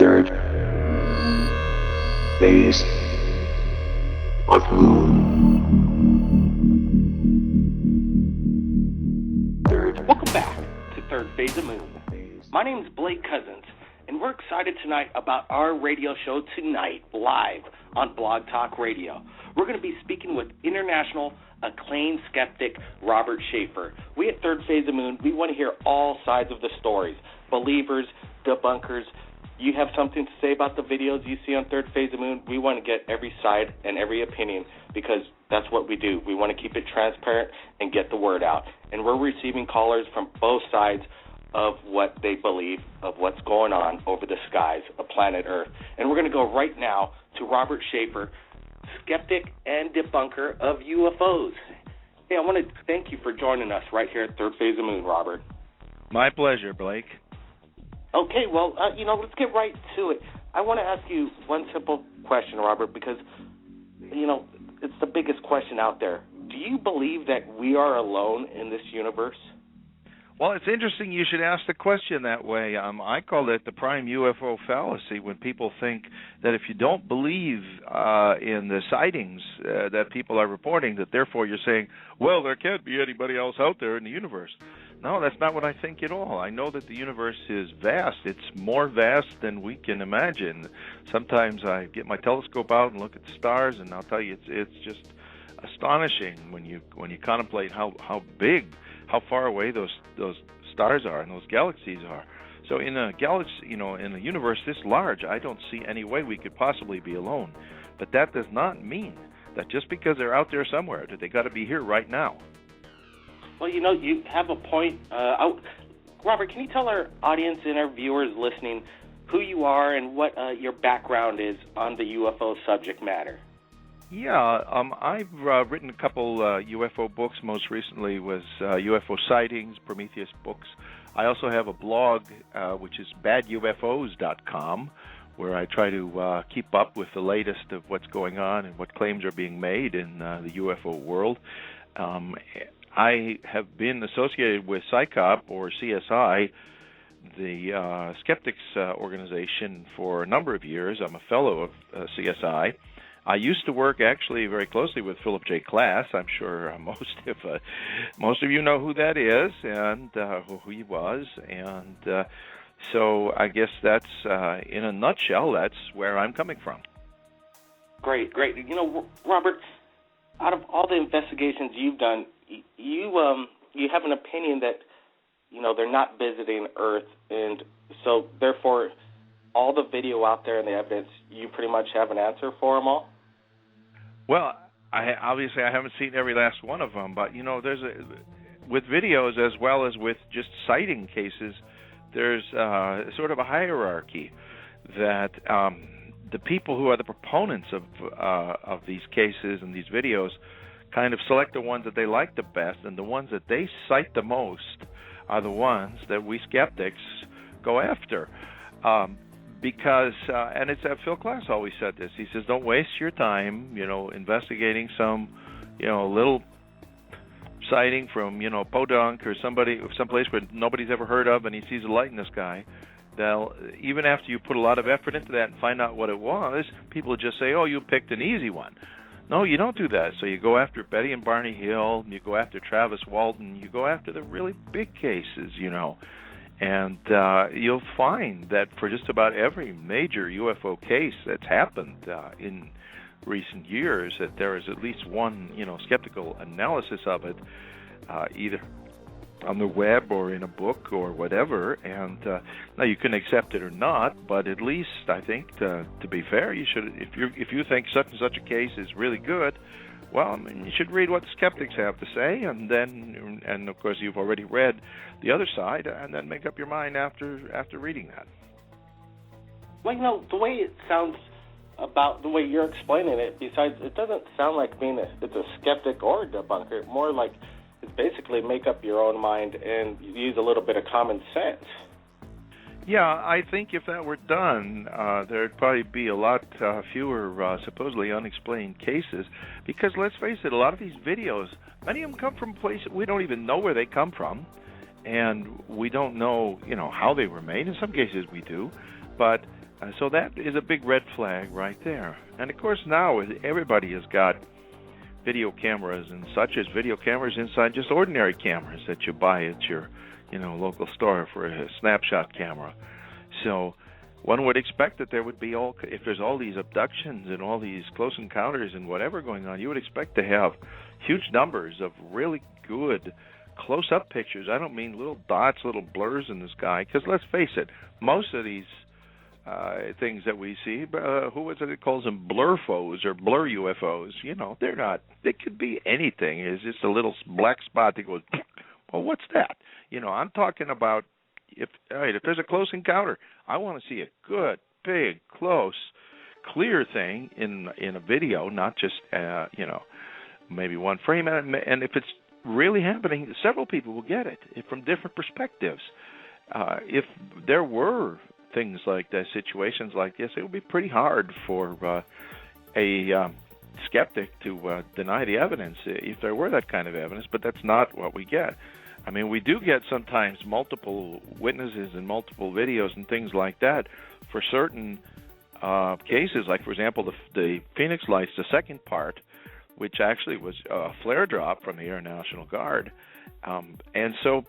Third phase of moon. Welcome back to Third Phase of Moon. My name is Blake Cousins, and we're excited tonight about our radio show tonight, live on Blog Talk Radio. We're going to be speaking with international acclaimed skeptic Robert Sheaffer. We at Third Phase of Moon, we want to hear all sides of the stories. Believers, debunkers. You have something to say about the videos you see on Third Phase of Moon? We want to get every side and every opinion because that's what we do. We want to keep it transparent and get the word out. And we're receiving callers from both sides of what they believe, of what's going on over the skies of planet Earth. And we're going to go right now to Robert Sheaffer, skeptic and debunker of UFOs. Hey, I want to thank you for joining us right here at Third Phase of Moon, Robert. My pleasure, Blake. Okay, well, let's get right to it. I want to ask you one simple question, Robert, because, it's the biggest question out there. Do you believe that we are alone in this universe? Well, it's interesting you should ask the question that way. I call it the prime UFO fallacy when people think that if you don't believe in the sightings that people are reporting, that therefore you're saying, well, there can't be anybody else out there in the universe. No, that's not what I think at all. I know that the universe is vast. It's more vast than we can imagine. Sometimes I get my telescope out and look at the stars, and I'll tell you, it's just astonishing when you contemplate how big, how far away those stars are and those galaxies are. So in a galaxy, in a universe this large, I don't see any way we could possibly be alone. But that does not mean that just because they're out there somewhere, that they got to be here right now. Well, you have a point. Robert, can you tell our audience and our viewers listening who you are and what your background is on the UFO subject matter? Yeah, I've written a couple UFO books. Most recently was UFO Sightings, Prometheus books. I also have a blog, which is badufos.com, where I try to keep up with the latest of what's going on and what claims are being made in the UFO world. I have been associated with PsyCop, or CSI, the skeptics organization, for a number of years. I'm a fellow of CSI. I used to work actually very closely with Philip J. Klass. I'm sure most of you know who that is and who he was. And so I guess that's, in a nutshell, that's where I'm coming from. Great. Robert, out of all the investigations you've done, you have an opinion that, they're not visiting Earth, and so therefore all the video out there and the evidence, you pretty much have an answer for them all? Well, I haven't seen every last one of them, but there's with videos as well as with just sighting cases, there's sort of a hierarchy that the people who are the proponents of these cases and these videos kind of select the ones that they like the best, and the ones that they cite the most are the ones that we skeptics go after. Because, and it's Phil Klass always said this. He says, don't waste your time, investigating some, little sighting from, Podunk or someplace where nobody's ever heard of, and he sees a light in the sky. Even after you put a lot of effort into that and find out what it was, people just say, oh, you picked an easy one. No, you don't do that. So you go after Betty and Barney Hill, you go after Travis Walton, you go after the really big cases, And you'll find that for just about every major UFO case that's happened in recent years, that there is at least one, skeptical analysis of it, either on the web or in a book or whatever. And now you can accept it or not, but at least I think to be fair, you should. If you think such and such a case is really good, well, you should read what the skeptics have to say, and of course you've already read the other side, and then make up your mind after reading that. Well, the way it sounds about the way you're explaining it, besides, it doesn't sound like it's a skeptic or a debunker. More like it's basically make up your own mind and use a little bit of common sense. Yeah, I think if that were done, there'd probably be a lot fewer supposedly unexplained cases, because let's face it, a lot of these videos, many of them come from places we don't even know where they come from, and we don't know, how they were made. In some cases we do, but So that is a big red flag right there. And of course now everybody has got video cameras and such as video cameras inside just ordinary cameras that you buy at your, local store for a snapshot camera. So one would expect that there would be if there's all these abductions and all these close encounters and whatever going on, you would expect to have huge numbers of really good close-up pictures. I don't mean little dots, little blurs in the sky, because let's face it, most of these things that we see, who was it that calls them blurfos or blur UFOs? They're not. They could be anything. It's just a little black spot that goes, well, what's that? I'm talking about if there's a close encounter, I want to see a good, big, close, clear thing in a video, not just maybe one frame. And if it's really happening, several people will get it from different perspectives. If there were things like that, situations like this, it would be pretty hard for a skeptic to deny the evidence if there were that kind of evidence, but that's not what we get. I mean, we do get sometimes multiple witnesses and multiple videos and things like that for certain cases, like, for example, the Phoenix Lights, the second part, which actually was a flare drop from the Air National Guard. And so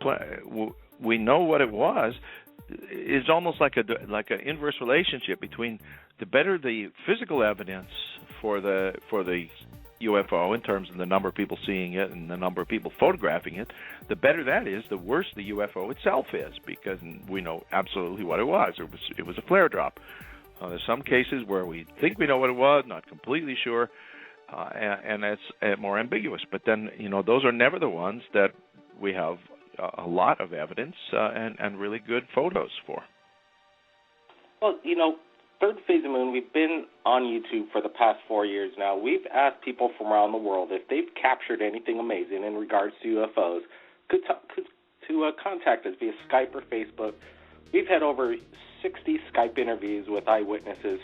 we know what it was. It's almost like an inverse relationship between the better the physical evidence for the UFO in terms of the number of people seeing it and the number of people photographing it, the better that is, the worse the UFO itself is, because we know absolutely what it was. It was a flare drop. There's some cases where we think we know what it was, not completely sure, and it's more ambiguous. But then, those are never the ones that we have a lot of evidence and really good photos for. Well, Third Phase of Moon, we've been on YouTube for the past 4 years now. We've asked people from around the world if they've captured anything amazing in regards to UFOs to contact us via Skype or Facebook. We've had over 60 Skype interviews with eyewitnesses,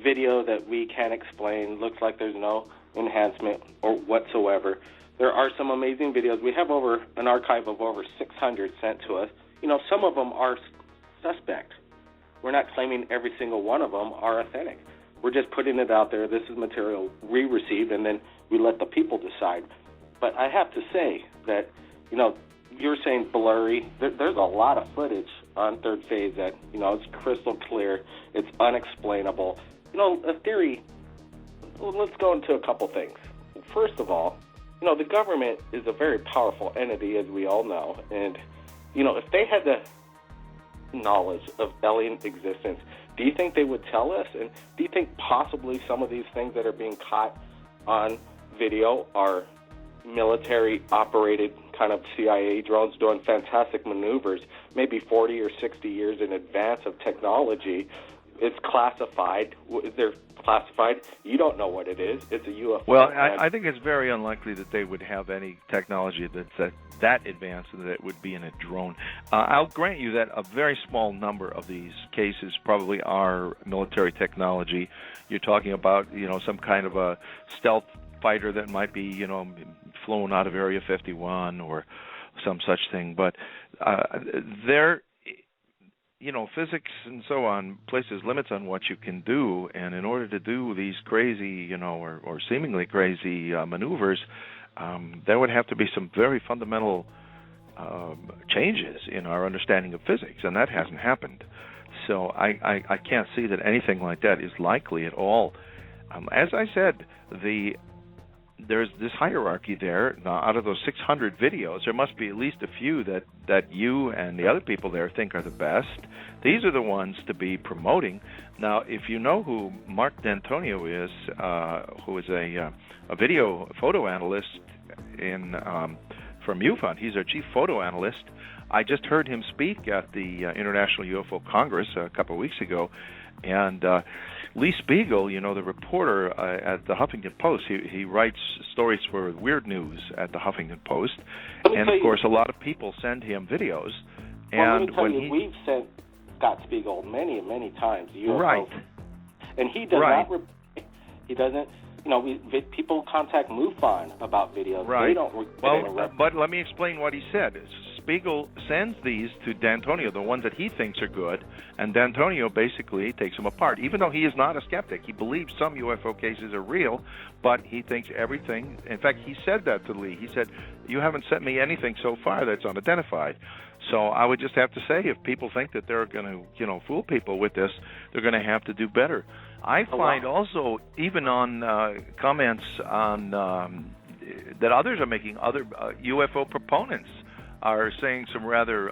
video that we can't explain, looks like there's no enhancement or whatsoever. There are some amazing videos. We have an archive of over 600 sent to us. Some of them are suspect. We're not claiming every single one of them are authentic. We're just putting it out there. This is material we received, and then we let the people decide. But I have to say that, you're saying blurry. There's a lot of footage on Third Phase that, it's crystal clear. It's unexplainable. A theory, let's go into a couple things. First of all, the government is a very powerful entity, as we all know. And, if they had the knowledge of alien existence, do you think they would tell us? And do you think possibly some of these things that are being caught on video are military-operated kind of CIA drones doing fantastic maneuvers, maybe 40 or 60 years in advance of technology? It's classified. They're classified. You don't know what it is. It's a UFO. Well, I think it's very unlikely that they would have any technology that's that advanced and that it would be in a drone. I'll grant you that a very small number of these cases probably are military technology. You're talking about, some kind of a stealth fighter that might be, flown out of Area 51 or some such thing. But physics and so on places limits on what you can do, and in order to do these crazy, or seemingly crazy maneuvers, there would have to be some very fundamental changes in our understanding of physics, and that hasn't happened. So I can't see that anything like that is likely at all. As I said, there's this hierarchy there. Now, out of those 600 videos, there must be at least a few that you and the other people there think are the best. These are the ones to be promoting. Now, if you know who Mark D'Antonio is, who is a video photo analyst from MUFON, he's our chief photo analyst. I just heard him speak at the International UFO Congress a couple of weeks ago, and Lee Spiegel, the reporter at the Huffington Post, he writes stories for Weird News at the Huffington Post, and of course a lot of people send him videos. And we've sent Scott Spiegel many, many times UFO, right, and he does not. He doesn't. People contact MUFON about videos. Right. They don't. But let me explain what he said. Spiegel sends these to D'Antonio, the ones that he thinks are good, and D'Antonio basically takes them apart. Even though he is not a skeptic, he believes some UFO cases are real, but he thinks everything. In fact, he said that to Lee. He said, "You haven't sent me anything so far that's unidentified." So I would just have to say, if people think that they're going to, fool people with this, they're going to have to do better. I find also, even on comments on that others are making, other UFO proponents are saying some rather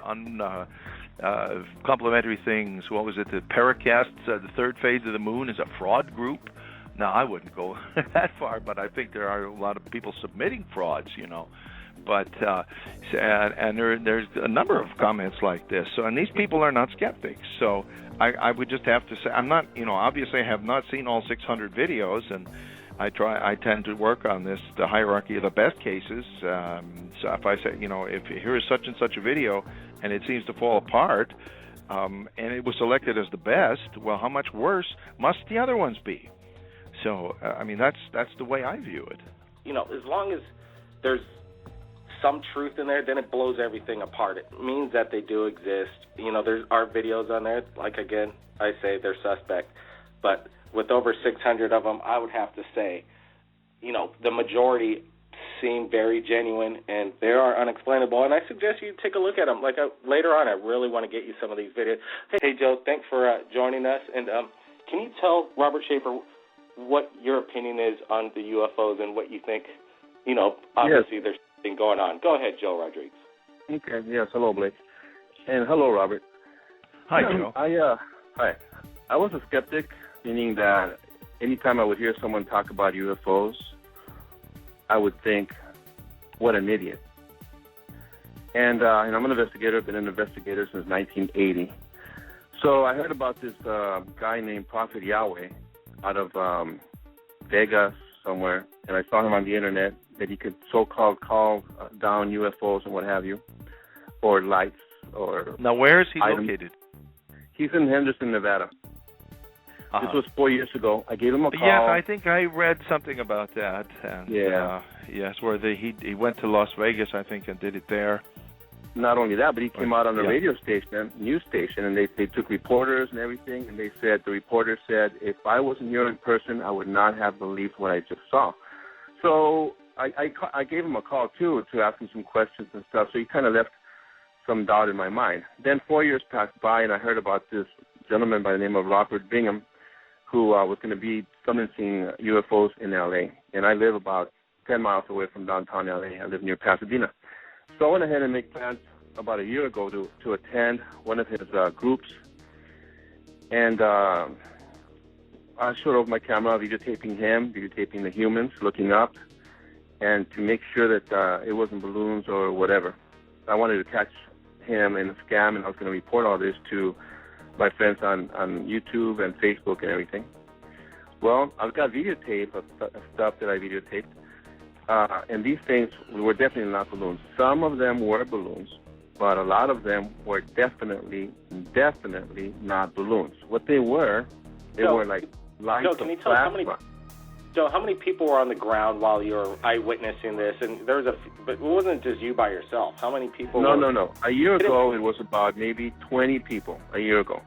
complimentary things. What was it? The Paracasts, the third phase of the moon is a fraud group. Now, I wouldn't go that far, but I think there are a lot of people submitting frauds, But and there's a number of comments like this. So, and these people are not skeptics. So I would just have to say, I'm not, obviously I have not seen all 600 videos, and I tend to work on this, the hierarchy of the best cases. So if I say, if here is such and such a video and it seems to fall apart, and it was selected as the best, well, how much worse must the other ones be? So, that's the way I view it. As long as there's some truth in there, then it blows everything apart. It means that they do exist. There are videos on there, like, again, I say they're suspect. But with over 600 of them, I would have to say, the majority seem very genuine, and they are unexplainable. And I suggest you take a look at them. Later on, I really want to get you some of these videos. Hey, Joe, thanks for joining us. And can you tell Robert Sheaffer what your opinion is on the UFOs and what you think? Obviously there's something going on. Go ahead, Joe Rodriguez. Okay. Yes. Hello, Blake. And hello, Robert. Hi, Joe. Hi. I was a skeptic, meaning that anytime I would hear someone talk about UFOs, I would think, what an idiot. And I'm an investigator. I've been an investigator since 1980. So I heard about this guy named Prophet Yahweh out of Vegas somewhere, and I saw him on the internet, that he could so-called call down UFOs and what have you, or lights, or... Now, where is he located? He's in Henderson, Nevada. This was 4 years ago. I gave him a call. Yes, I think I read something about that. And, yes, where he went to Las Vegas, I think, and did it there. Not only that, but he came out on a radio station, news station, and they took reporters and everything, and the reporter said, if I wasn't here in person, I would not have believed what I just saw. So I gave him a call, too, to ask him some questions and stuff, so he kind of left some doubt in my mind. Then 4 years passed by, and I heard about this gentleman by the name of Robert Bingham, who was going to be summoning UFOs in L.A., and I live about 10 miles away from downtown L.A. I live near Pasadena. So I went ahead and made plans about a year ago to attend one of his groups, and I showed off my camera, videotaping him, videotaping the humans looking up, and to make sure that it wasn't balloons or whatever. I wanted to catch him in a scam, and I was going to report all this to my friends on YouTube and Facebook and everything. Well, I've got videotape of stuff that I videotaped, and these things were definitely not balloons. Some of them were balloons, but a lot of them were definitely not balloons. What they were were like lights of plasma. Joe, how many people were on the ground while you were eyewitnessing this? And but it wasn't just you by yourself. How many people? No. A year ago, it was about maybe 20 people. A year ago.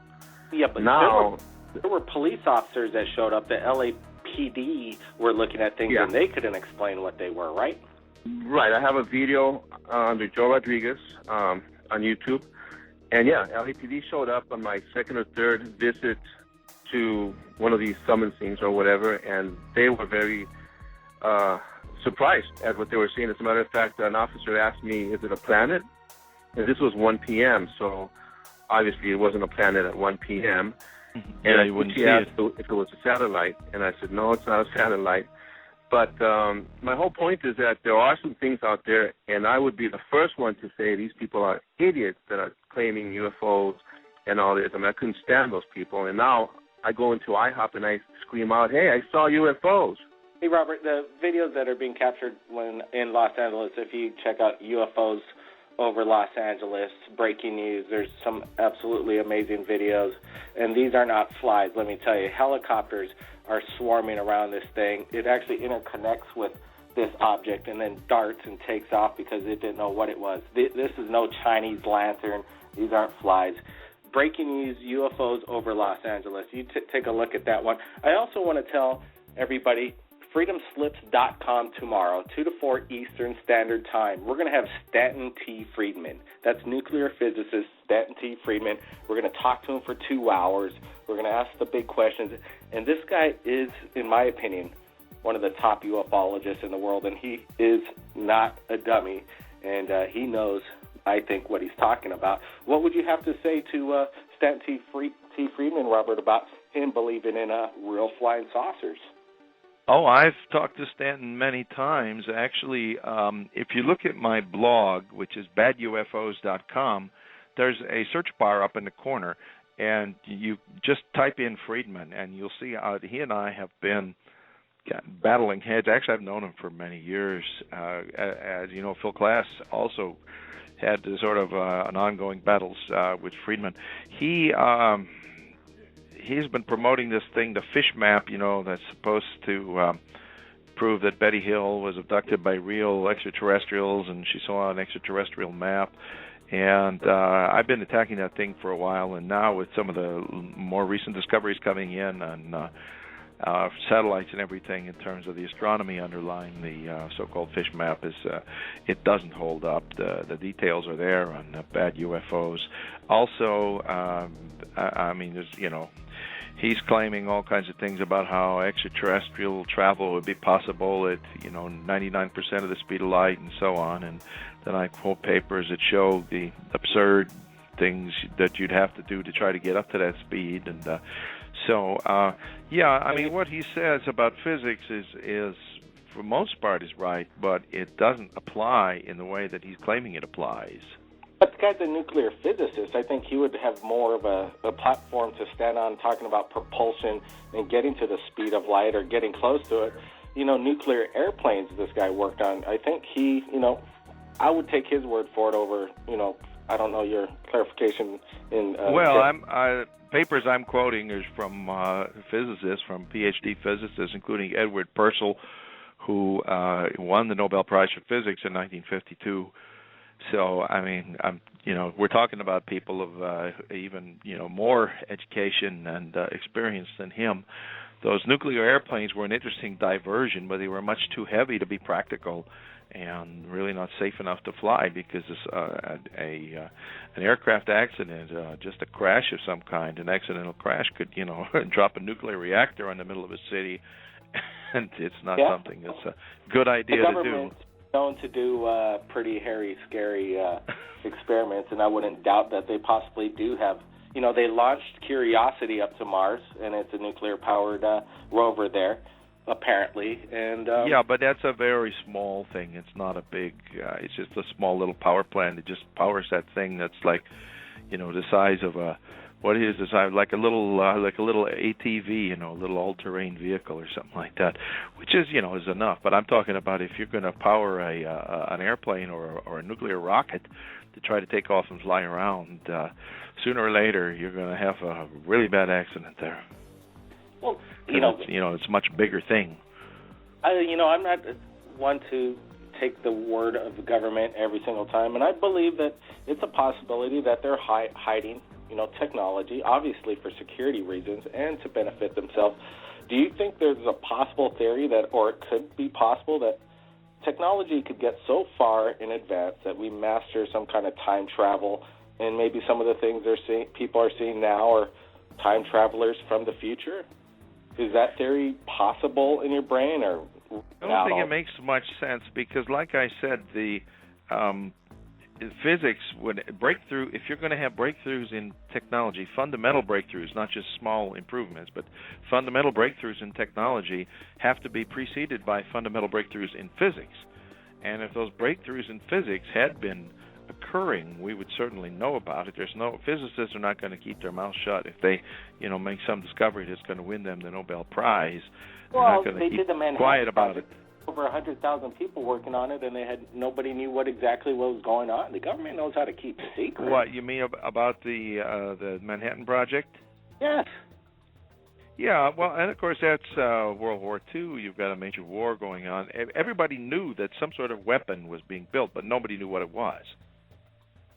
Yeah, but now there were police officers that showed up. The LAPD were looking at things, and they couldn't explain what they were, right? Right. I have a video under Joe Rodriguez on YouTube, and LAPD showed up on my second or third visit to one of these summonings or whatever, and they were very surprised at what they were seeing. As a matter of fact, an officer asked me, is it a planet? And this was 1 p.m., so obviously it wasn't a planet at 1 p.m. And she asked if it was a satellite, and I said, no, it's not a satellite. But my whole point is that there are some things out there, and I would be the first one to say these people are idiots that are claiming UFOs and all this. I mean, I couldn't stand those people, and now I go into IHOP and I scream out, hey, I saw UFOs. Hey, Robert, the videos that are being captured when in Los Angeles, if you check out UFOs over Los Angeles, breaking news, there's some absolutely amazing videos. And these are not flies, let me tell you. Helicopters are swarming around this thing. It actually interconnects with this object and then darts and takes off because it didn't know what it was. This is no Chinese lantern. These aren't flies. Breaking news, UFOs over Los Angeles. You take a look at that one. I also want to tell everybody, freedomslips.com tomorrow, 2 to 4 Eastern Standard Time. We're going to have Stanton T. Friedman. That's nuclear physicist Stanton T. Friedman. We're going to talk to him for 2 hours. We're going to ask the big questions. And this guy is, in my opinion, one of the top ufologists in the world, and he is not a dummy, and he knows, I think, what he's talking about. What would you have to say to Stanton T. Friedman, Robert, about him believing in real flying saucers? Oh, I've talked to Stanton many times. Actually, if you look at my blog, which is badufos.com, there's a search bar up in the corner, and you just type in Friedman, and you'll see he and I have been battling heads. Actually, I've known him for many years. As you know, Phil Klass also had sort of an ongoing battles with Friedman. He's been promoting this thing, the fish map, that's supposed to prove that Betty Hill was abducted by real extraterrestrials, and she saw an extraterrestrial map. And I've been attacking that thing for a while, and now with some of the more recent discoveries coming in on satellites and everything in terms of the astronomy underlying the so-called fish map, it doesn't hold up. The details are there on bad UFOs. Also, there's, he's claiming all kinds of things about how extraterrestrial travel would be possible at 99% of the speed of light and so on. And then I quote papers that show the absurd things that you'd have to do to try to get up to that speed. And what he says about physics is for most part is right, but it doesn't apply in the way that he's claiming it applies. But the guy's a nuclear physicist. I think he would have more of a platform to stand on talking about propulsion and getting to the speed of light or getting close to it. Nuclear airplanes this guy worked on. I think he, I would take his word for it over, I don't know your clarification in... Papers I'm quoting is from physicists, from PhD physicists, including Edward Purcell, who won the Nobel Prize for Physics in 1952. So, we're talking about people of even, more education and experience than him. Those nuclear airplanes were an interesting diversion, but they were much too heavy to be practical and really not safe enough to fly because an aircraft accident, just a crash of some kind, an accidental crash could, drop a nuclear reactor in the middle of a city, and it's not something that's a good idea to do. Known to do pretty hairy, scary experiments, and I wouldn't doubt that they possibly do have. They launched Curiosity up to Mars, and it's a nuclear-powered rover there, apparently. And but that's a very small thing. It's not a big. It's just a small little power plant. It just powers that thing that's like, the size of a. What is the size? Like a little ATV, a little all-terrain vehicle or something like that, which is is enough. But I'm talking about if you're going to power an airplane or a nuclear rocket to try to take off and fly around, sooner or later you're going to have a really bad accident there. Well, it's a much bigger thing. I'm not one to take the word of the government every single time, and I believe that it's a possibility that they're hiding, technology, obviously for security reasons and to benefit themselves. Do you think there's a possible theory or it could be possible that technology could get so far in advance that we master some kind of time travel, and maybe some of the things people are seeing now are time travelers from the future? Is that theory possible in your brain, or? I don't think it makes much sense because, like I said, the physics would breakthrough. If you're going to have breakthroughs in technology, fundamental breakthroughs, not just small improvements, but fundamental breakthroughs in technology have to be preceded by fundamental breakthroughs in physics. And if those breakthroughs in physics had been occurring, we would certainly know about it. Physicists are not going to keep their mouth shut if they, make some discovery that's going to win them the Nobel Prize. They're not going to keep quiet about it. Over 100,000 people working on it, and nobody knew what was going on. The government knows how to keep secret. What you mean about the Manhattan Project? Yes. Yeah, well, and of course that's World War II. You've got a major war going on. Everybody knew that some sort of weapon was being built, but nobody knew what it was.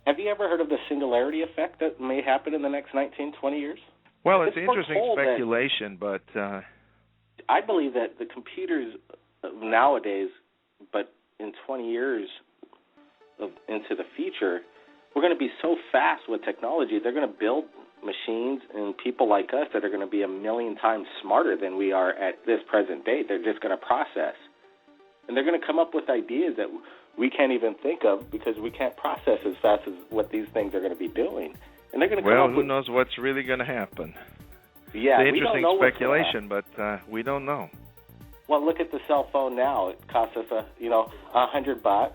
Have you ever heard of the singularity effect that may happen in the next 19, 20 years? Well, it's interesting speculation, but... I believe that the computers nowadays, but in 20 years into the future, we're going to be so fast with technology, they're going to build machines and people like us that are going to be 1,000,000 times smarter than we are at this present date. They're just going to process. And they're going to come up with ideas that we can't even think of because we can't process as fast as what these things are going to be doing. And they're going to come up with... Well, who knows what's really going to happen? Yeah, it's interesting speculation, but we don't know. Well, look at the cell phone now. It costs us $100,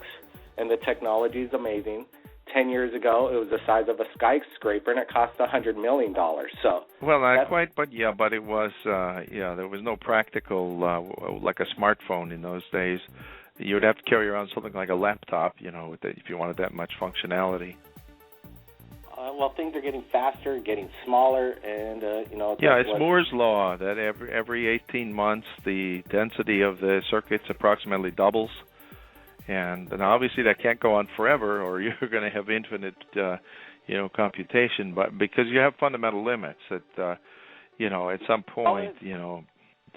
and the technology is amazing. 10 years ago, it was the size of a skyscraper, and it cost $100 million. So, well, not quite, but it was. There was no practical like a smartphone in those days. You would have to carry around something like a laptop, if you wanted that much functionality. Well, things are getting faster, getting smaller, and it's Moore's law that every 18 months the density of the circuits approximately doubles. And obviously that can't go on forever, or you're going to have infinite, computation. But because you have fundamental limits, that at some point,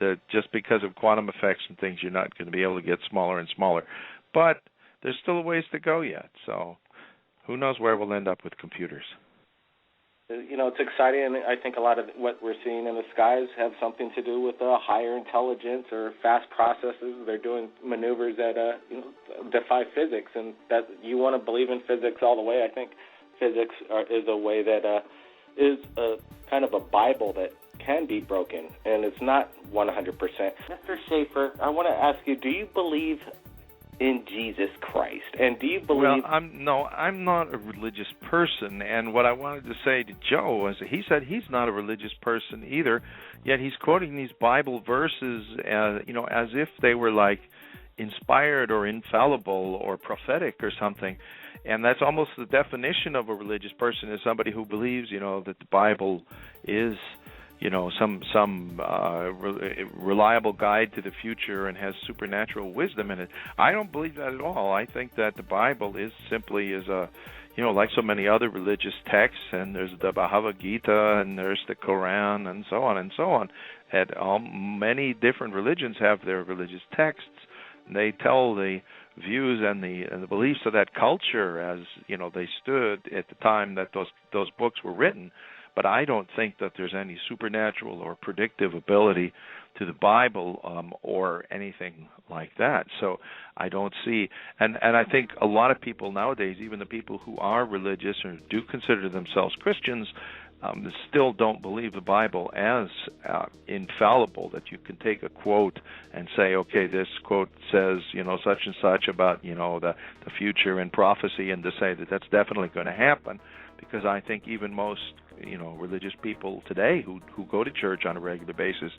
that just because of quantum effects and things, you're not going to be able to get smaller and smaller. But there's still a ways to go yet. So who knows where we'll end up with computers? It's exciting, and I think a lot of what we're seeing in the skies have something to do with higher intelligence or fast processes. They're doing maneuvers that defy physics, and that you want to believe in physics all the way. I think physics is a way that is a kind of a Bible that can be broken, and it's not 100%. Mr. Sheaffer, I want to ask you, do you believe in Jesus Christ? And do you believe... Well, I'm not a religious person, and what I wanted to say to Joe was that he said he's not a religious person either, yet he's quoting these Bible verses, as if they were like inspired or infallible or prophetic or something. And that's almost the definition of a religious person, is somebody who believes, that the Bible is... some reliable guide to the future and has supernatural wisdom in it. I don't believe that at all. I think that the Bible is simply like so many other religious texts, and there's the Bhagavad Gita, and there's the Quran, and so on and so on. And many different religions have their religious texts. They tell the views and the beliefs of that culture as they stood at the time that those books were written. But I don't think that there's any supernatural or predictive ability to the Bible or anything like that. So I don't see, and I think a lot of people nowadays, even the people who are religious or do consider themselves Christians, still don't believe the Bible as infallible, that you can take a quote and say, okay, this quote says, such and such about, the future and prophecy, and to say that that's definitely going to happen, because I think even most religious people today who go to church on a regular basis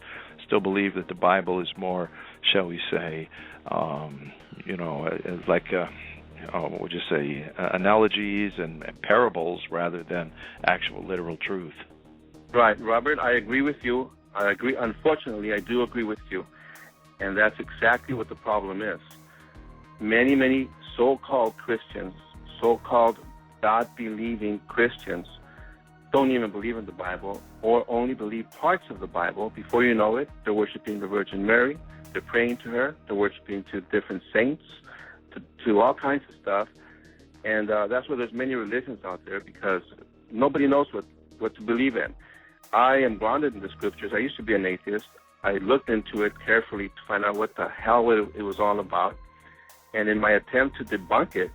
still believe that the Bible is more, shall we say, what would you say, analogies and parables rather than actual literal truth. Right, Robert, I agree with you. I agree. Unfortunately, I do agree with you. And that's exactly what the problem is. Many, many so-called Christians, so-called God-believing Christians, don't even believe in the Bible or only believe parts of the Bible. Before you know it, they're worshiping the Virgin Mary, they're praying to her, they're worshiping to different saints, to all kinds of stuff. And that's why there's many religions out there, because nobody knows what to believe in. I am grounded in the scriptures. I used to be an atheist. I looked into it carefully to find out what the hell it was all about. And in my attempt to debunk it,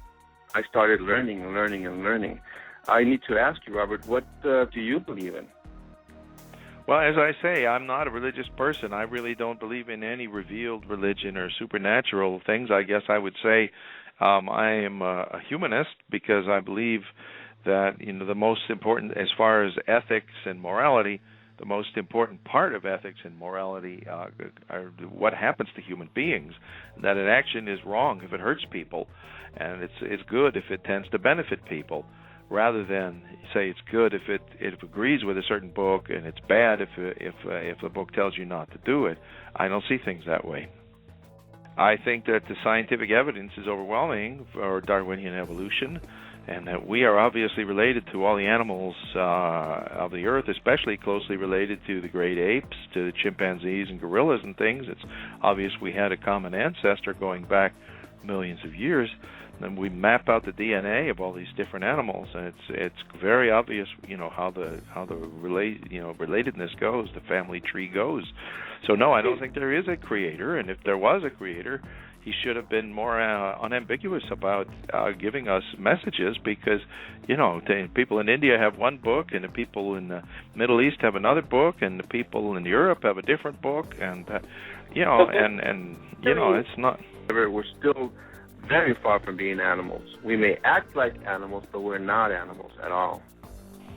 I started learning and learning and learning. I need to ask you, Robert, what do you believe in? Well, as I say, I'm not a religious person. I really don't believe in any revealed religion or supernatural things. I guess I would say I am a humanist, because I believe that the most important, as far as ethics and morality, the most important part of ethics and morality are what happens to human beings. That an action is wrong if it hurts people, and it's good if it tends to benefit people, rather than say it's good if it agrees with a certain book and it's bad if the book tells you not to do it. I don't see things that way. I think that the scientific evidence is overwhelming for Darwinian evolution, and that we are obviously related to all the animals of the earth, especially closely related to the great apes, to the chimpanzees and gorillas and things. It's obvious we had a common ancestor going back millions of years. And we map out the DNA of all these different animals, and it's very obvious, how the relatedness goes, the family tree goes. So no, I don't think there is a creator, and if there was a creator, he should have been more unambiguous about giving us messages, because the people in India have one book, and the people in the Middle East have another book, and the people in Europe have a different book, and it's not. We're still very far from being animals. We may act like animals, but we're not animals at all.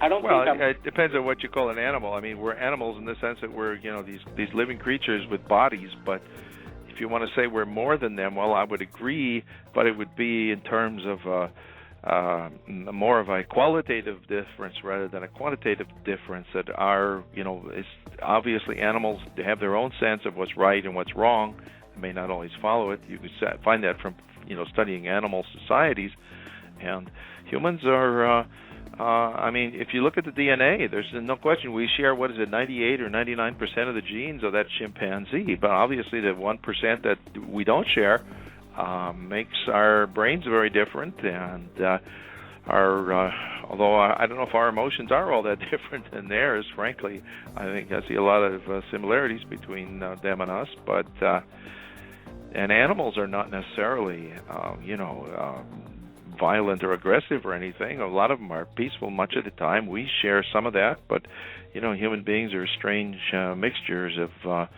It depends on what you call an animal. I mean, we're animals in the sense that we're, these living creatures with bodies, but if you want to say we're more than them, well, I would agree, but it would be in terms of more of a qualitative difference rather than a quantitative difference. That are, it's obviously animals have their own sense of what's right and what's wrong. They may not always follow it. You could find that from studying animal societies, and humans are. If you look at the DNA, there's no question we share 98 or 99% of the genes of that chimpanzee. But obviously, the 1% that we don't share makes our brains very different, and although I don't know if our emotions are all that different than theirs. Frankly, I think I see a lot of similarities between them and us, but. And animals are not necessarily, violent or aggressive or anything. A lot of them are peaceful much of the time. We share some of that, but, human beings are strange mixtures of a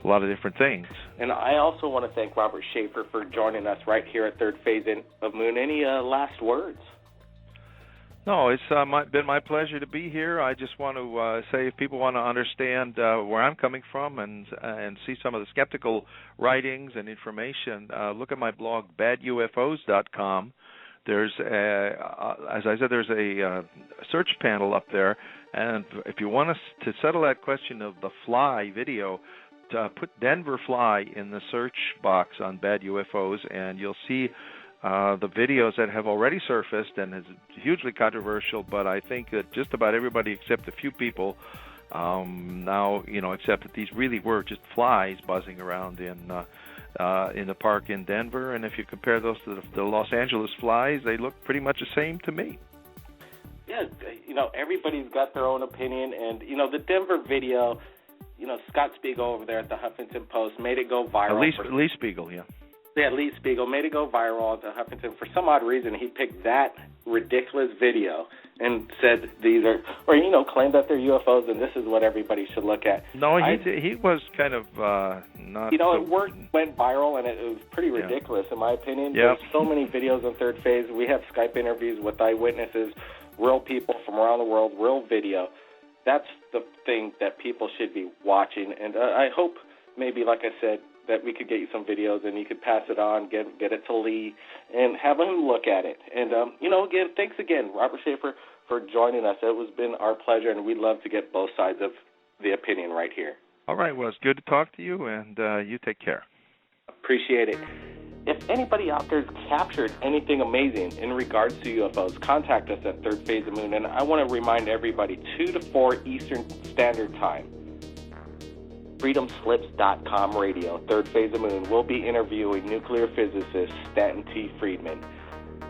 lot of different things. And I also want to thank Robert Sheaffer for joining us right here at Third Phase of Moon. Any last words? No, it's been my pleasure to be here. I just want to say, if people want to understand where I'm coming from and see some of the skeptical writings and information, look at my blog, badufos.com. There's, as I said, there's a search panel up there, and if you want us to settle that question of the fly video, put Denver fly in the search box on Bad UFOs, and you'll see the videos that have already surfaced, and it's hugely controversial, but I think that just about everybody except a few people now, accept that these really were just flies buzzing around in the park in Denver. And if you compare those to the Los Angeles flies, they look pretty much the same to me. Yeah, everybody's got their own opinion, and, the Denver video, Scott Spiegel over there at the Huffington Post made it go viral. Lee Spiegel, yeah. Yeah, Lee Spiegel made it go viral at the Huffington. For some odd reason, he picked that ridiculous video and said these are, or, claimed that they're UFOs and this is what everybody should look at. No, he was kind of not. It went viral, and it was pretty ridiculous, in my opinion. Yep. There's so many videos on Third Phase. We have Skype interviews with eyewitnesses, real people from around the world, real video. That's the thing that people should be watching. And I hope maybe, like I said, that we could get you some videos and you could pass it on, get it to Lee, and have him look at it. And, again, thanks again, Robert Sheaffer, for joining us. It has been our pleasure, and we'd love to get both sides of the opinion right here. All right. Well, it's good to talk to you, and you take care. Appreciate it. If anybody out there has captured anything amazing in regards to UFOs, contact us at Third Phase of Moon. And I want to remind everybody, 2 to 4 Eastern Standard Time, freedomslips.com radio, Third Phase of Moon. We'll be interviewing nuclear physicist Stanton T. Friedman.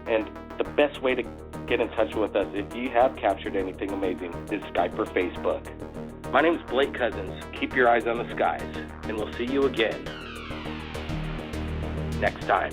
And the best way to get in touch with us, if you have captured anything amazing, is Skype or Facebook. My name is Blake Cousins. Keep your eyes on the skies, and we'll see you again next time.